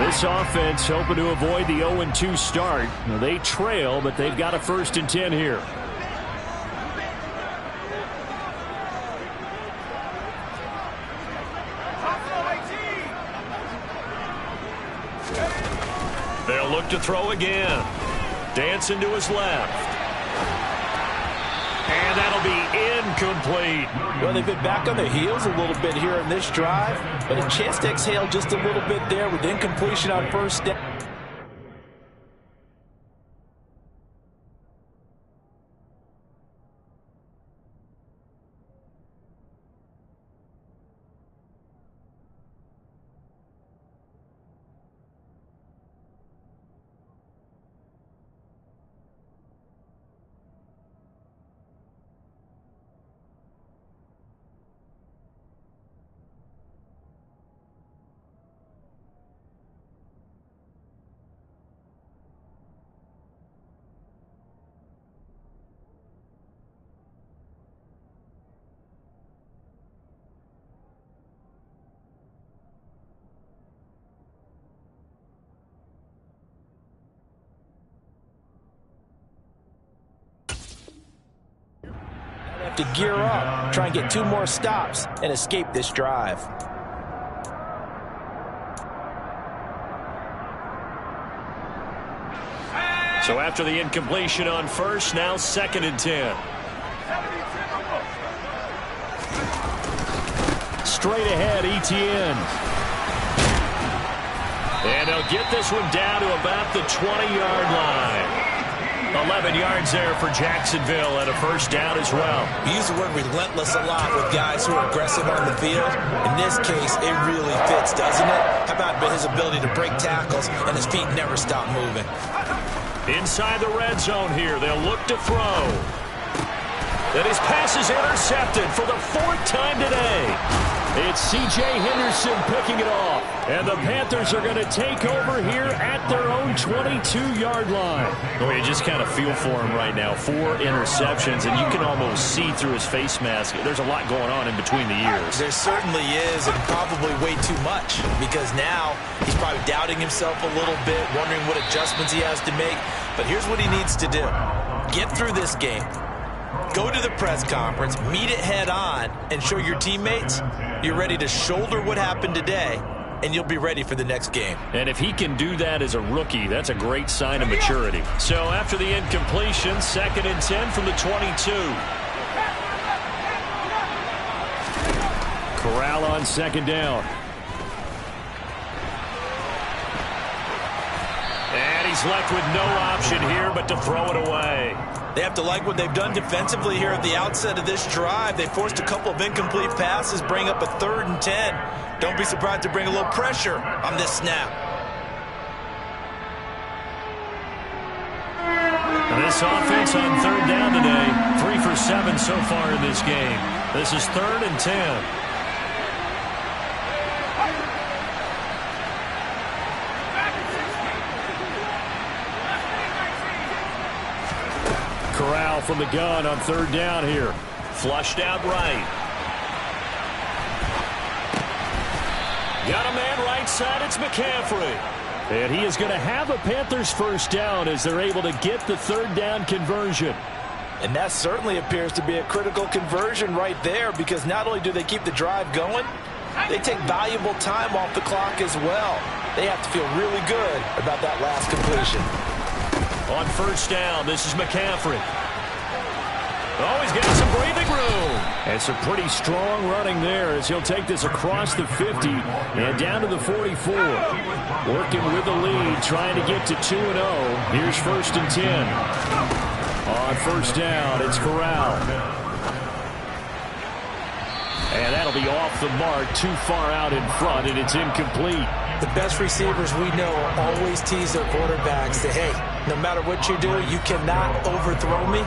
[SPEAKER 4] This offense hoping to avoid the 0-2 start. Now, they trail, but they've got a 1st and 10 here.
[SPEAKER 1] They'll look to throw again. Dancing to his left. And that'll be incomplete.
[SPEAKER 3] Well, they've been back on their heels a little bit here in this drive, but a chance to exhale just a little bit there with incompletion on 1st down. To gear up, try and get 2 more stops and escape this drive.
[SPEAKER 1] So after the incompletion on 1st, now 2nd and 10.
[SPEAKER 4] Straight ahead, Etienne.
[SPEAKER 1] And they'll get this one down to about the 20-yard line. 11 yards there for Jacksonville and a 1st down as well.
[SPEAKER 3] We use the word relentless a lot with guys who are aggressive on the field. In this case, it really fits, doesn't it? How about his ability to break tackles and his feet never stop moving?
[SPEAKER 1] Inside the red zone here, they'll look to throw. And his pass is intercepted for the 4th time today.
[SPEAKER 4] It's C.J. Henderson picking it off. And the Panthers are going to take over here at their own 22-yard line.
[SPEAKER 1] Well, you just kind of feel for him right now. 4 interceptions, and you can almost see through his face mask. There's a lot going on in between the ears.
[SPEAKER 3] There certainly is, and probably way too much, because now he's probably doubting himself a little bit, wondering what adjustments he has to make. But here's what he needs to do. Get through this game. Go to the press conference, meet it head on, and show your teammates you're ready to shoulder what happened today, and you'll be ready for the next game.
[SPEAKER 1] And if he can do that as a rookie, that's a great sign of maturity. So after the incompletion, 2nd and 10 from the 22.
[SPEAKER 4] Corral on 2nd down.
[SPEAKER 1] And he's left with no option here but to throw it away.
[SPEAKER 3] They have to like what they've done defensively here at the outset of this drive. They forced a couple of incomplete passes, bring up a 3rd and 10. Don't be surprised to bring a little pressure on this snap.
[SPEAKER 1] And this offense on 3rd down today, 3 for 7 so far in this game. This is 3rd and 10.
[SPEAKER 4] Corral from the gun on 3rd down here.
[SPEAKER 1] Flushed out right. Got a man right side. It's McCaffrey.
[SPEAKER 4] And he is going to have a Panthers 1st down as they're able to get the 3rd down conversion.
[SPEAKER 3] And that certainly appears to be a critical conversion right there, because not only do they keep the drive going, they take valuable time off the clock as well. They have to feel really good about that last completion.
[SPEAKER 1] On 1st down, this is McCaffrey. Oh, he's getting some breathing room.
[SPEAKER 4] And some pretty strong running there as he'll take this across the 50 and down to the 44. Working with the lead, trying to get to 2-0. Here's 1st and 10. On 1st down, it's Corral. And that'll be off the mark, too far out in front, and it's incomplete.
[SPEAKER 3] The best receivers we know always tease their quarterbacks, say, hey, no matter what you do, you cannot overthrow me.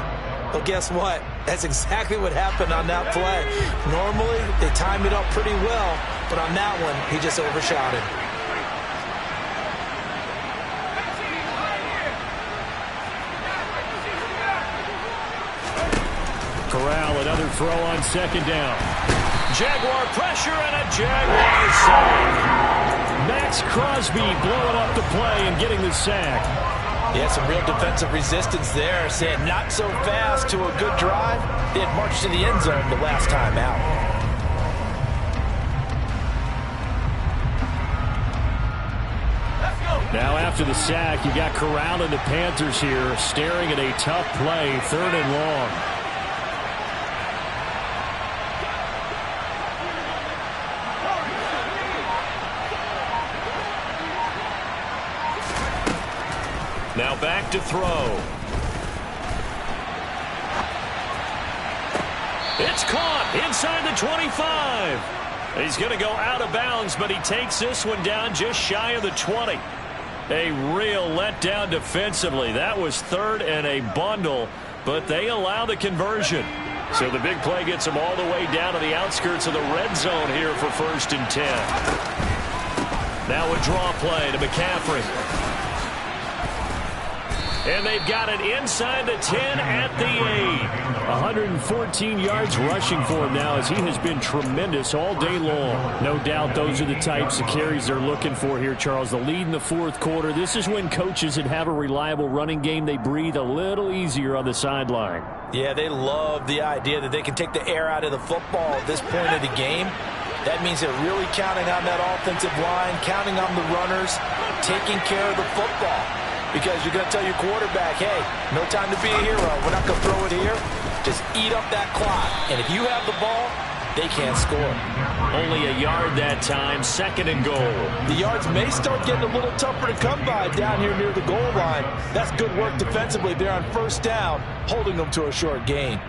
[SPEAKER 3] Well, guess what? That's exactly what happened on that play. Normally, they time it up pretty well, but on that one, he just overshot it.
[SPEAKER 4] Corral, another throw on 2nd down.
[SPEAKER 1] Jaguar pressure and a Jaguar sack.
[SPEAKER 4] Max Crosby blowing up the play and getting the sack.
[SPEAKER 3] Yeah, some real defensive resistance there, saying not so fast to a good drive. They had marched to the end zone the last time out.
[SPEAKER 4] Now after the sack, you got Corral and the Panthers here staring at a tough play, 3rd and long.
[SPEAKER 1] Now back to throw. It's caught inside the 25. He's going to go out of bounds, but he takes this one down just shy of the 20. A real letdown defensively. That was 3rd and a bundle, but they allow the conversion. So the big play gets them all the way down to the outskirts of the red zone here for 1st and 10. Now a draw play to McCaffrey. And they've got it inside the 10 at the 8.
[SPEAKER 4] 114 yards rushing for him now as he has been tremendous all day long. No doubt those are the types of carries they're looking for here, Charles. The lead in the 4th quarter. This is when coaches that have a reliable running game, they breathe a little easier on the sideline.
[SPEAKER 3] Yeah, they love the idea that they can take the air out of the football at this point of the game. That means they're really counting on that offensive line, counting on the runners, taking care of the football. Because you're going to tell your quarterback, hey, no time to be a hero. We're not going to throw it here. Just eat up that clock. And if you have the ball, they can't score.
[SPEAKER 1] Only a yard that time, 2nd and goal.
[SPEAKER 3] The yards may start getting a little tougher to come by down here near the goal line. That's good work defensively there on 1st down, holding them to a short gain.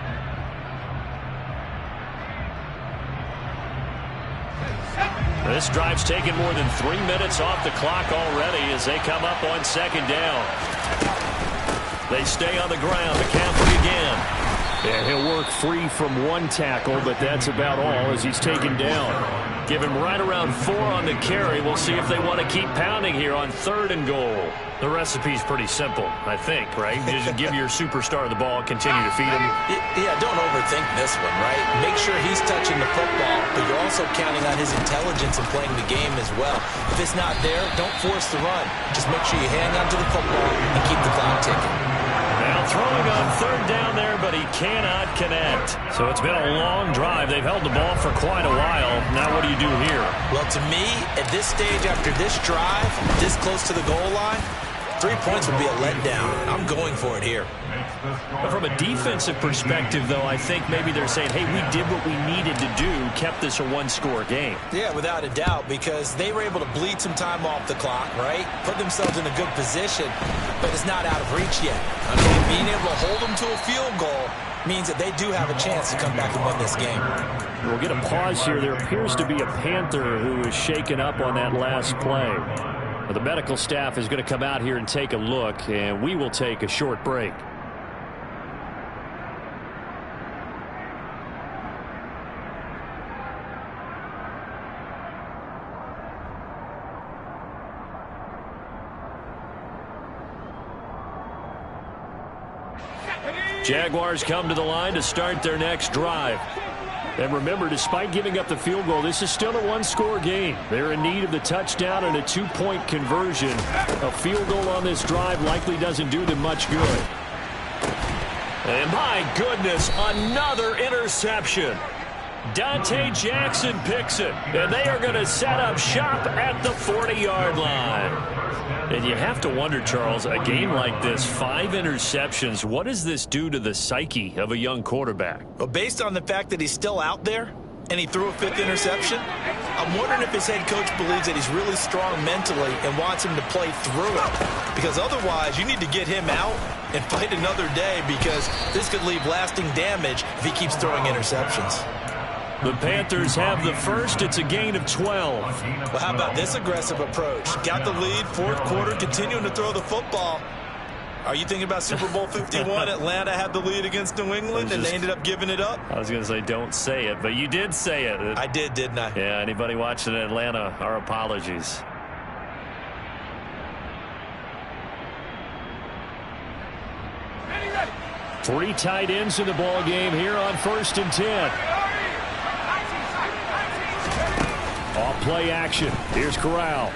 [SPEAKER 1] This drive's taken more than 3 minutes off the clock already as they come up on 2nd down. They stay on the ground. McCaffrey again.
[SPEAKER 4] Yeah, he'll work free from 1 tackle, but that's about all as he's taken down.
[SPEAKER 1] Give him right around 4 on the carry. We'll see if they want to keep pounding here on 3rd and goal. The recipe's pretty simple, I think, right? You just give your superstar the ball, continue to feed him.
[SPEAKER 3] Yeah, don't overthink this one, right? Make sure he's touching the football, but you're also counting on his intelligence in playing the game as well. If it's not there, don't force the run. Just make sure you hang on to the football and keep the clock ticking.
[SPEAKER 1] Now throwing on 3rd down there, but he cannot connect. So it's been a long drive. They've held the ball for quite a while. Now what do you do here?
[SPEAKER 3] Well, to me, at this stage after this drive, this close to the goal line, 3 points would be a letdown. I'm going for it here.
[SPEAKER 1] But from a defensive perspective, though, I think maybe they're saying, hey, we did what we needed to do, kept this a 1-score game.
[SPEAKER 3] Yeah, without a doubt, because they were able to bleed some time off the clock, right? Put themselves in a good position, but it's not out of reach yet. Okay, being able to hold them to a field goal means that they do have a chance to come back and win this game.
[SPEAKER 4] We'll get a pause here. There appears to be a Panther who is shaken up on that last play. The medical staff is going to come out here and take a look, and we will take a short break. Jaguars come to the line to start their next drive. And remember, despite giving up the field goal, this is still a 1-score game. They're in need of the touchdown and a 2-point conversion. A field goal on this drive likely doesn't do them much good.
[SPEAKER 1] And my goodness, another interception. Dante Jackson picks it, and they are going to set up shop at the 40-yard line. And you have to wonder, Charles, a game like this, 5 interceptions, what does this do to the psyche of a young quarterback?
[SPEAKER 3] Well, based on the fact that he's still out there and he threw a 5th interception, I'm wondering if his head coach believes that he's really strong mentally and wants him to play through it. Because otherwise, you need to get him out and fight another day, because this could leave lasting damage if he keeps throwing interceptions.
[SPEAKER 1] The Panthers have the first. It's a gain of 12.
[SPEAKER 3] Well, how about this aggressive approach? Got the lead, 4th quarter, continuing to throw the football. Are you thinking about Super Bowl 51? Atlanta had the lead against New England, and they ended up giving it up?
[SPEAKER 1] I was going to say don't say it, but you did say it.
[SPEAKER 3] I did, didn't I?
[SPEAKER 1] Yeah, anybody watching Atlanta, our apologies. Three tight ends in the ball game here on 1st and 10.
[SPEAKER 4] Off play action. Here's Corral.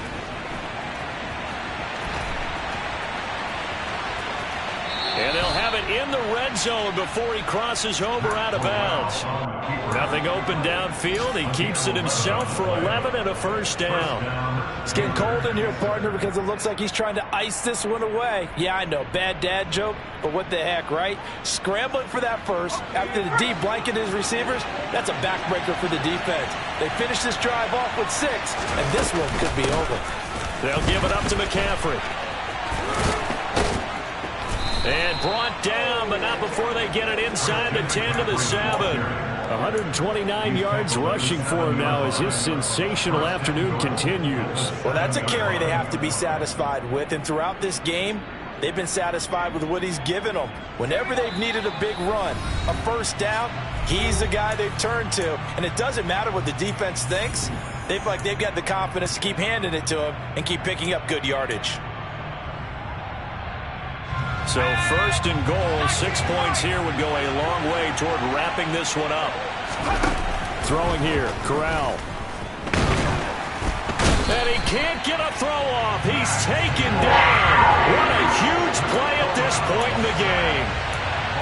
[SPEAKER 4] And they'll have it in the red zone before he crosses over out of bounds. Nothing open downfield. He keeps it himself for 11 and a first down.
[SPEAKER 3] It's getting cold in here, partner, because it looks like he's trying to ice this one away. Yeah, I know, bad dad joke, but what the heck, right? Scrambling for that first after the D blanket his receivers, that's a backbreaker for the defense. They finish this drive off with 6, and this one could be over.
[SPEAKER 4] They'll give it up to McCaffrey. And brought down, but not before they get it inside the 10 to the 7. 129 yards rushing for him now as his sensational afternoon continues.
[SPEAKER 3] Well, that's a carry they have to be satisfied with, and throughout this game, they've been satisfied with what he's given them. Whenever they've needed a big run, a first down, he's the guy they've turned to. And it doesn't matter what the defense thinks. They've got the confidence to keep handing it to him and keep picking up good yardage.
[SPEAKER 4] So first and goal, 6 points here would go a long way toward wrapping this one up. Throwing here, Corral. And he can't get a throw off. He's taken down. What a huge play at this point in the game.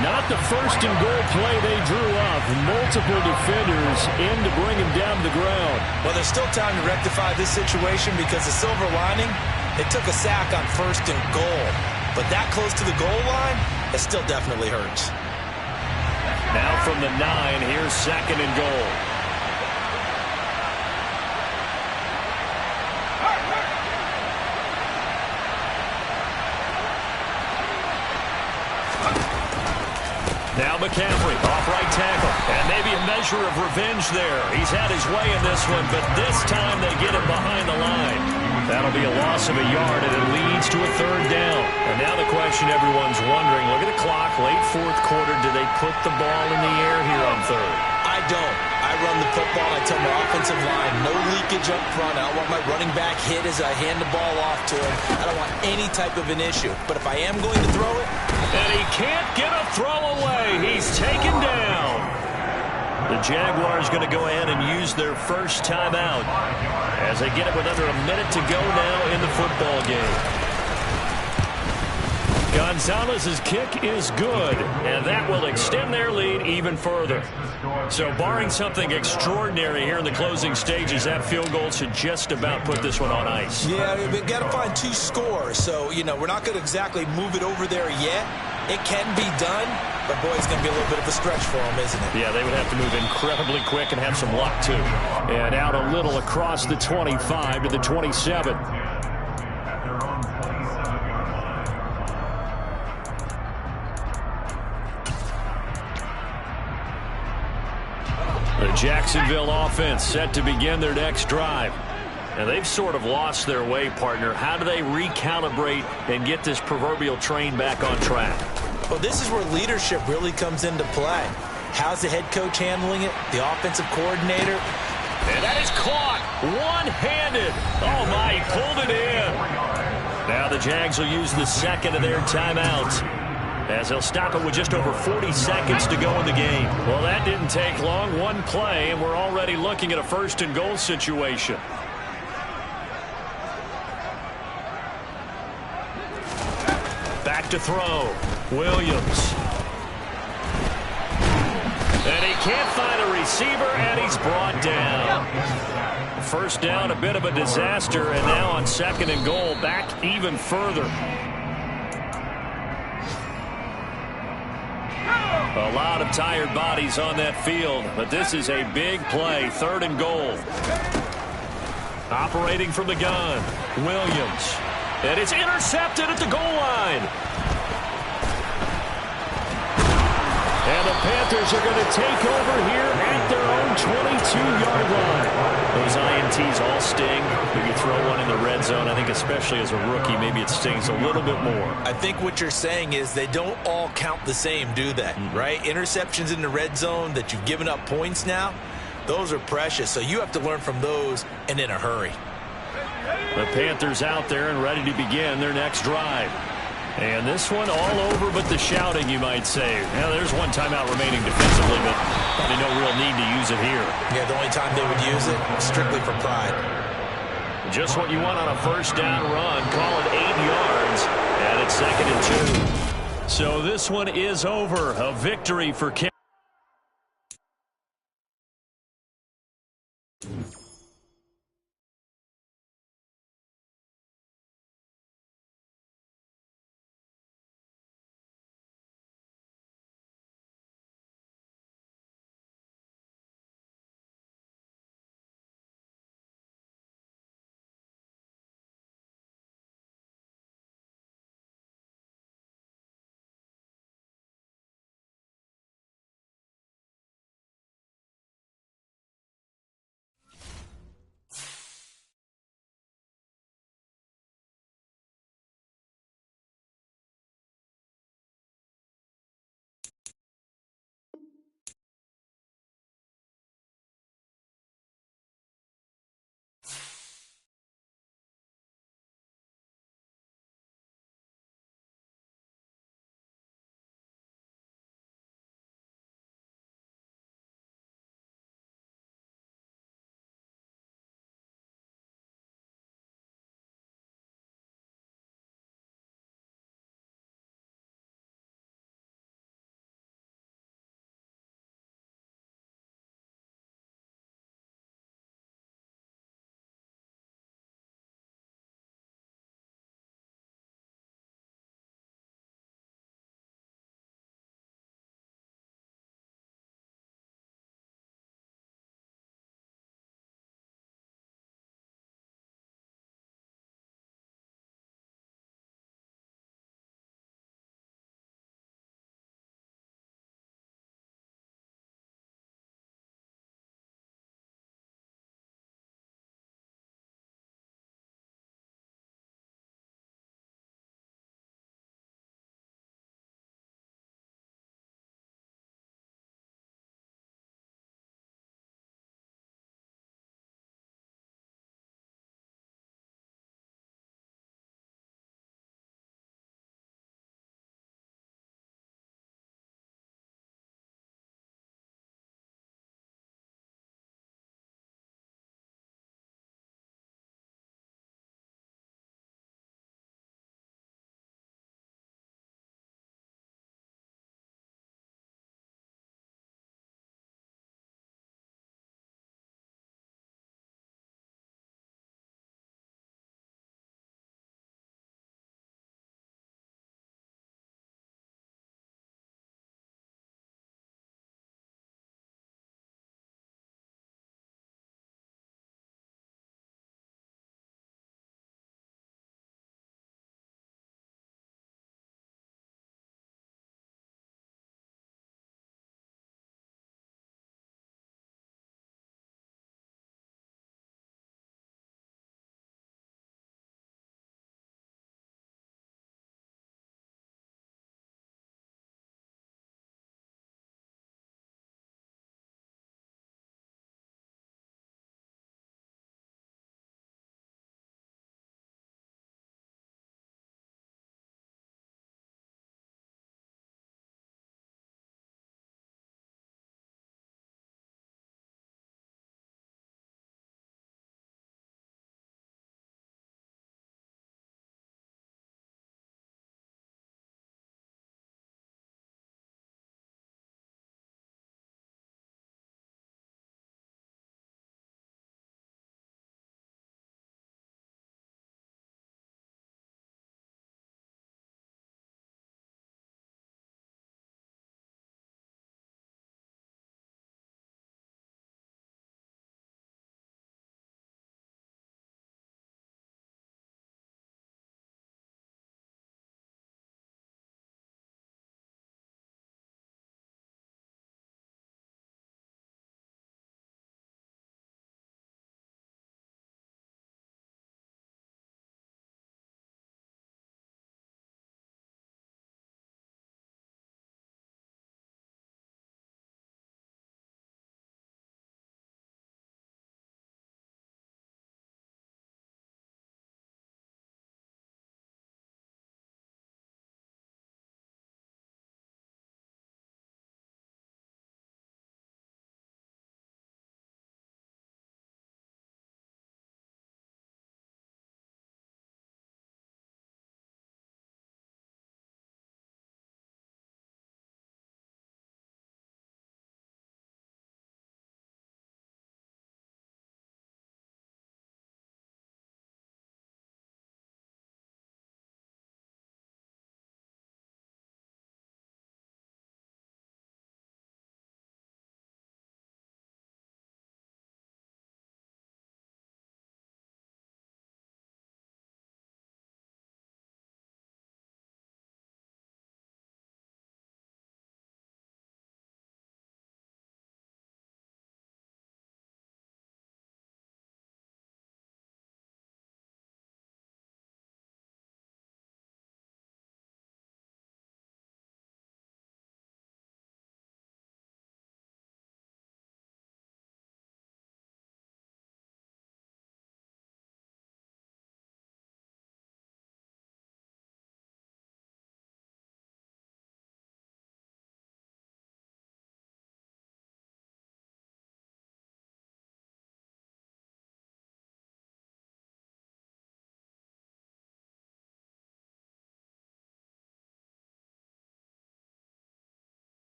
[SPEAKER 4] Not the first and goal play they drew up. Multiple defenders in to bring him down to the ground.
[SPEAKER 3] Well, there's still time to rectify this situation because the silver lining, they took a sack on first and goal. But that close to the goal line, it still definitely hurts.
[SPEAKER 4] Now from the 9, here's second and goal. Now McCaffrey, off right tackle. And maybe a measure of revenge there. He's had his way in this one, but this time they get him behind the line. That'll be a loss of a yard, and it leads to a third down. And now the question everyone's wondering, look at the clock, late fourth quarter, do they put the ball in the air here on third?
[SPEAKER 3] I don't. I run the football. I tell my offensive line, no leakage up front. I don't want my running back hit as I hand the ball off to him. I don't want any type of an issue. But if I am going to throw it...
[SPEAKER 4] And he can't get a throw away. He's taken down. The Jaguars going to go ahead and use their first timeout as they get it with under a minute to go now in the football game. Gonzalez's kick is good, and that will extend their lead even further. So barring something extraordinary here in the closing stages, that field goal should just about put this one on ice.
[SPEAKER 3] Yeah, we've got to find 2 scores. So, we're not going to exactly move it over there yet. It can be done, but boy, it's going to be a little bit of a stretch for them, isn't it?
[SPEAKER 4] Yeah, they would have to move incredibly quick and have some luck, too. And out a little across the 25 to the 27. The Jacksonville offense set to begin their next drive. And they've sort of lost their way, partner. How do they recalibrate and get this proverbial train back on track?
[SPEAKER 3] Well, this is where leadership really comes into play. How's the head coach handling it? The offensive coordinator?
[SPEAKER 4] And that is caught one-handed. Oh, my, he pulled it in. Now the Jags will use the second of their timeouts as they'll stop it with just over 40 seconds to go in the game. Well, that didn't take long. One play, and we're already looking at a first and goal situation. Back to throw. Williams. And he can't find a receiver, and he's brought down. First down, a bit of a disaster, and now on second and goal, back even further. A lot of tired bodies on that field, but this is a big play, third and goal. Operating from the gun, Williams. And it's intercepted at the goal line. And the Panthers are going to take over here at their own 22-yard line. Those INTs all sting. If you throw one in the red zone, I think especially as a rookie, maybe it stings a little bit more.
[SPEAKER 3] I think what you're saying is they don't all count the same, do they? Right? Interceptions in the red zone that you've given up points now, those are precious. So you have to learn from those and in a hurry.
[SPEAKER 4] The Panthers out there and ready to begin their next drive. And this one all over but the shouting, you might say. Now, there's one timeout remaining defensively, but probably no real need to use it here.
[SPEAKER 3] Yeah, the only time they would use it, strictly for pride.
[SPEAKER 1] Just what you want on a first down run. Call it 8 yards, and it's 2nd and 2.
[SPEAKER 4] So this one is over. A victory for Kansas.